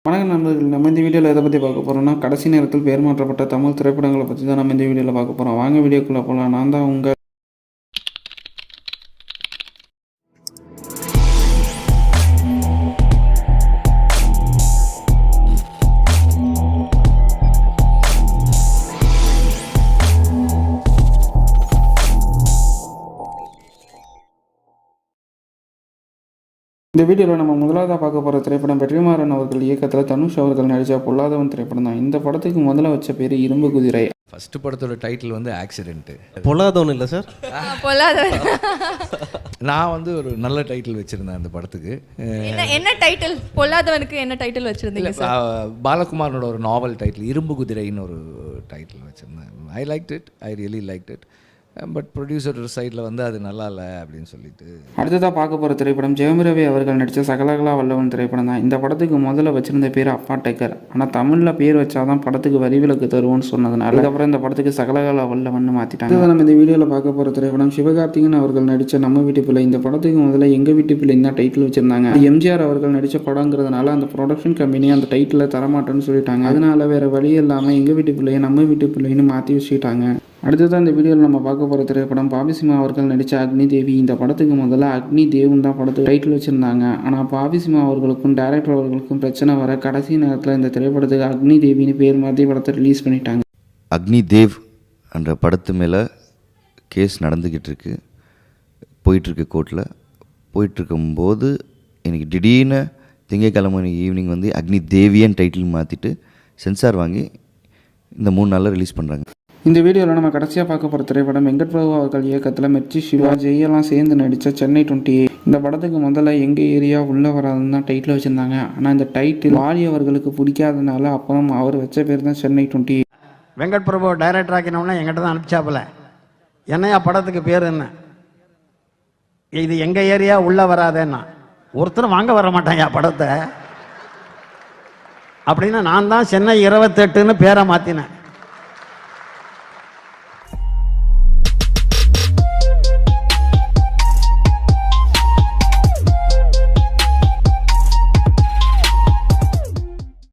வணக்கம் நண்பர்கள், நம்ம இந்த வீடியோவில் எதை பற்றி பார்க்க போகிறோம்னா கடைசி நேரத்தில் பேர் மாற்றப்பட்ட தமிழ் திரைப்படங்களை பற்றி தான் நம்ம இந்த வீடியோவில் பார்க்க போகிறோம். வாங்க வீடியோக்குள்ளே போகலாம். நான் தான் உங்கள் இந்த வீடியோவில் நம்ம முதலாவதாக பார்க்க போகிற திரைப்படம் வெற்றிமாறன் அவர்கள் இயக்கத்தில் தனுஷ் அவர்கள் நடித்த பொல்லாதவன் திரைப்படம் தான். இந்த படத்துக்கு முதல்ல வச்ச பேர் இரும்பு குதிரை. ஃபர்ஸ்ட் படத்தோட டைட்டில் வந்து ஆக்சிடென்ட். பொல்லாதவன் இல்லை சார், பொல்லாதவன். நான் ஒரு நல்ல டைட்டில் வச்சுருந்தேன் அந்த படத்துக்கு. என்ன டைட்டில்? பொல்லாதவனுக்கு என்ன டைட்டில் வச்சுருந்தீங்க சார்? பாலகுமாரனோட ஒரு நாவல் டைட்டில் இரும்பு குதிரைன்னு ஒரு டைட்டில் வச்சுருந்தேன். I liked it, I really liked it. But producer சைடில் அது நல்லா இல்லை அப்படின்னு சொல்லிட்டு. அடுத்ததாக பார்க்க போகிற திரைப்படம் ஜெயம் ரவி அவர்கள் நடித்த சகலகலா வல்லவன் திரைப்படம் தான். இந்த படத்துக்கு முதல்ல வச்சிருந்த பேர் அப்பா டேக்கர். ஆனால் தமிழில் பேர் வச்சாதான் படத்துக்கு வரி விலக்கு தருவோன்னு சொன்னதுனால அதுக்கப்புறம் இந்த படத்துக்கு சகலகலா வல்லவன் மாற்றிட்டாங்க. நம்ம இந்த வீடியோவில் பார்க்க போகிற திரைப்படம் சிவகார்த்திகேயன் அவர்கள் நடித்த நம்ம வீட்டு பிள்ளை. இந்த படத்துக்கு முதல்ல எங்கள் வீட்டு பிள்ளைன்னு தான் டைட்டில் வச்சிருந்தாங்க. எம்ஜிஆர் அவர்கள் நடித்த படங்கிறதுனால அந்த ப்ரொடக்ஷன் கம்பெனி அந்த டைட்டில் தரமாட்டேன்னு சொல்லிட்டாங்க. அதனால வேறு வழி இல்லாமல் எங்கள் வீட்டு பிள்ளையை நம்ம வீட்டு பிள்ளைன்னு மாற்றி வச்சுக்கிட்டாங்க. அடுத்ததான் இந்த வீடியோவில் நம்ம பார்க்க போகிற திரைப்படம் பாபி சிம்ஹா அவர்கள் நடித்த அக்னி தேவி. இந்த படத்துக்கு முதல்ல அக்னி தேவ்னு தான் படத்துக்கு டைட்டில் வச்சுருந்தாங்க. ஆனால் பாபி சிம்ஹா அவர்களுக்கும் டைரக்டர் அவர்களுக்கும் பிரச்சனை வர கடைசி நேரத்தில் இந்த திரைப்படத்துக்கு அக்னி தேவின்னு பேர் மாற்றி படத்தை ரிலீஸ் பண்ணிட்டாங்க. அக்னி தேவ் என்ற படத்து மேலே கேஸ் நடந்துக்கிட்டு இருக்கு, போயிட்டுருக்கு கோர்ட்டில். போயிட்டுருக்கும்போது எனக்கு திடீர்னு திங்கக்கிழமை ஈவினிங் அக்னி தேவியன் டைட்டில் மாற்றிட்டு சென்சார் வாங்கி இந்த 3 நாளில் ரிலீஸ் பண்ணுறாங்க. இந்த வீடியோவில் நம்ம கடைசியாக பார்க்க போகிற திரைப்படம் வெங்கட் பிரபு அவர்கள் இயக்கத்தில் மெர்ச்சி சிவா ஜெயெல்லாம் சேர்ந்து நடித்த சென்னை 28. இந்த படத்துக்கு முதல்ல எங்கள் ஏரியா உள்ளே வராதுன்னு தான் டைட்டில் வச்சுருந்தாங்க. ஆனால் இந்த டைட்டில் வாலி அவர்களுக்கு பிடிக்காதனால அப்புறம் அவர் வச்ச பேர் தான் சென்னை 20. வெங்கட் பிரபு டைரக்டர் ஆக்கினோம்னா எங்கிட்ட தான் அனுப்பிச்சாப்பில் என்னையா படத்துக்கு பேர் என்ன, இது எங்கள் ஏரியா உள்ளே வராதேன்னா ஒருத்தரும் வாங்க வர மாட்டாங்க படத்தை அப்படின்னு நான் தான் சென்னை 28ன்னு பேரை மாற்றினேன்.